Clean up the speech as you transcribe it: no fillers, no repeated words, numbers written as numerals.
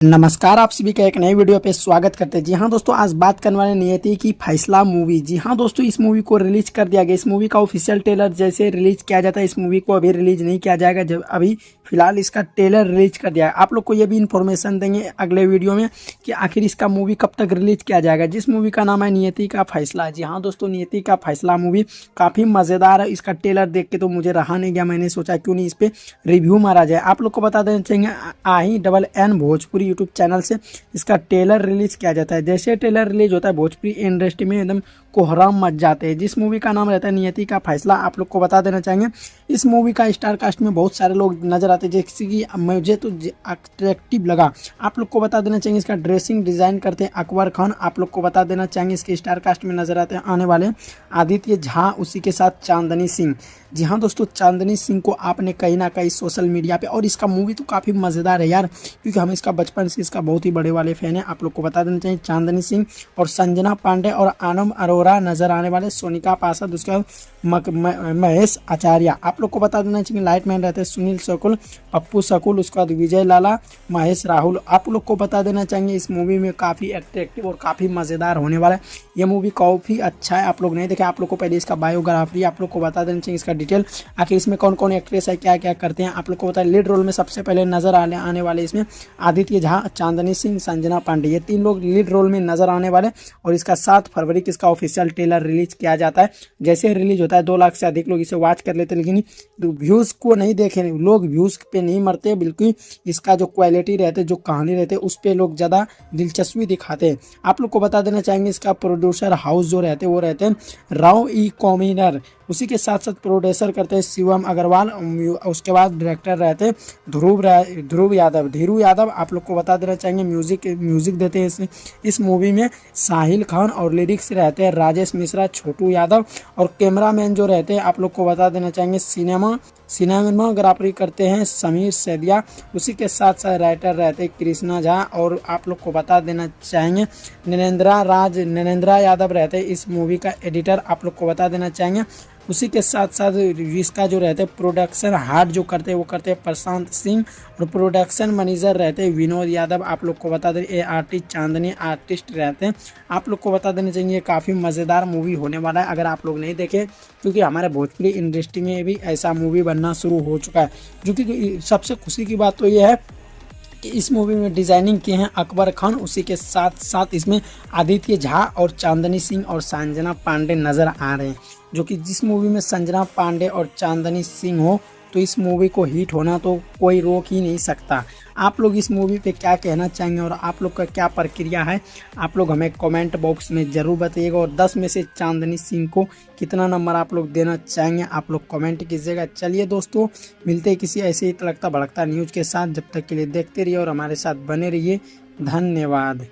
नमस्कार, आप सभी का एक नई वीडियो पे स्वागत करते हैं। जी हाँ दोस्तों, आज बात करने वाले नियति की फैसला मूवी। जी हाँ दोस्तों, इस मूवी को रिलीज कर दिया गया। इस मूवी का ऑफिशियल ट्रेलर जैसे रिलीज किया जाता है, इस मूवी को अभी रिलीज नहीं किया जाएगा। जब अभी फिलहाल इसका ट्रेलर रिलीज कर दिया है। आप लोग को ये भी इन्फॉर्मेशन देंगे अगले वीडियो में कि आखिर इसका मूवी कब तक रिलीज किया जाएगा, जिस मूवी का नाम है नियति का फैसला। जी हाँ दोस्तों, नियति का फैसला मूवी काफ़ी मज़ेदार है। इसका ट्रेलर देख के तो मुझे रहा नहीं गया, मैंने सोचा क्यों नहीं इस पर रिव्यू मारा जाए। आप लोग को बता देना चाहिए, INN भोजपुरी यूट्यूब चैनल से इसका ट्रेलर रिलीज किया जाता है। जैसे ट्रेलर रिलीज होता है, भोजपुरी इंडस्ट्री में एकदम कोहराम मच जाते हैं। जिस मूवी का नाम रहता है नियति का फैसला, आप लोग को बता देना चाहेंगे इस मूवी का स्टार कास्ट में बहुत सारे लोग नजर आते हैं, जैसे कि मुझे तो अट्रैक्टिव लगा। आप लोग को बता देना चाहिए इसका ड्रेसिंग डिजाइन करते हैं अकबर खान। आप लोग को बता देना चाहेंगे इसके स्टार कास्ट में नजर आते हैं आने वाले आदित्य झा, उसी के साथ चांदनी सिंह। जी हाँ दोस्तों, चांदनी सिंह को आपने कहीं ना कहीं सोशल मीडिया पे, और इसका मूवी तो काफ़ी मज़ेदार है यार, क्योंकि हम इसका बचपन से इसका बहुत ही बड़े वाले फैन हैं। आप लोग को बता देना चाहिए चांदनी सिंह और संजना पांडे और आनंद अरोरा नजर आने वाले, सोनिका पासद, उसके बाद महेश आचार्य। आप लोग को बता देना चाहिए लाइटमैन रहते हैं सुनील शकुल, पप्पू शकुल, उसके बाद विजय लाला, महेश राहुल। आप लोग को बता देना चाहिए इस मूवी में काफ़ी अट्रैक्टिव और काफ़ी मज़ेदार होने वाला है। ये मूवी काफ़ी अच्छा है। आप लोग नहीं देखे, आप लोग को पहले इसका बायोग्राफी आप लोग को बता देना चाहिए, इसका डिटेल, आखिर इसमें कौन कौन एक्ट्रेस है, क्या क्या करते हैं। आप लोग को बताया लीड रोल में सबसे पहले नजर आने वाले इसमें आदित्य झा, चांदनी सिंह, संजना पांडे, ये 3 लोग लीड रोल में नजर आने वाले। और इसका 7 फरवरी को इसका ऑफिशियल ट्रेलर रिलीज किया जाता है। जैसे रिलीज होता है 2 लाख से अधिक लोग इसे वॉच कर लेते हैं, लेकिन व्यूज़ को नहीं देखे लोग, व्यूज़ पे नहीं मरते, बिल्कुल इसका जो क्वालिटी रहते, जो कहानी रहते, उस पर लोग ज़्यादा दिलचस्पी दिखाते हैं। आप लोग को बता देना चाहेंगे इसका प्रोड्यूसर हाउस जो रहते हैं वो रहते हैं राव ई कॉमिनर, उसी के साथ साथ प्रोड्यूसर करते हैं शिवम अग्रवाल, उसके बाद डायरेक्टर रहते हैं ध्रुव यादव। आप लोग को बता देना चाहेंगे म्यूजिक देते हैं इस मूवी में साहिल खान, और लिरिक्स रहते हैं राजेश मिश्रा, छोटू यादव, और कैमरामैन जो रहते हैं आप लोग को बता देना चाहेंगे सिनेमाग्राफी करते हैं समीर सैदिया, उसी के साथ साथ राइटर रहते हैं कृष्णा झा, और आप लोग को बता देना चाहेंगे नरेंद्रा यादव रहते हैं इस मूवी का एडिटर। आप लोग को बता देना चाहेंगे उसी के साथ साथ इसका जो रहते हैं प्रोडक्शन हार्ट जो करते हैं वो करते हैं प्रशांत सिंह, और प्रोडक्शन मैनेजर रहते हैं विनोद यादव। आप लोग को बता दें ART चांदनी आर्टिस्ट रहते हैं। आप लोग को बता देना चाहिए काफ़ी मज़ेदार मूवी होने वाला है, अगर आप लोग नहीं देखे, क्योंकि हमारे भोजपुरी इंडस्ट्री में भी ऐसा मूवी बनना शुरू हो चुका है। जो कि सबसे खुशी की बात तो ये है कि इस मूवी में डिजाइनिंग किए हैं अकबर खान, उसी के साथ साथ इसमें आदित्य झा और चांदनी सिंह और संजना पांडे नजर आ रहे हैं। जो कि जिस मूवी में संजना पांडे और चांदनी सिंह हो तो इस मूवी को हिट होना तो कोई रोक ही नहीं सकता। आप लोग इस मूवी पे क्या कहना चाहेंगे और आप लोग का क्या प्रक्रिया है, आप लोग हमें कमेंट बॉक्स में ज़रूर बताइएगा। और 10 में से चांदनी सिंह को कितना नंबर आप लोग देना चाहेंगे, आप लोग कमेंट कीजिएगा। चलिए दोस्तों, मिलते हैं किसी ऐसे ही तड़कता भड़कता न्यूज़ के साथ। जब तक के लिए देखते रहिए और हमारे साथ बने रहिए। धन्यवाद।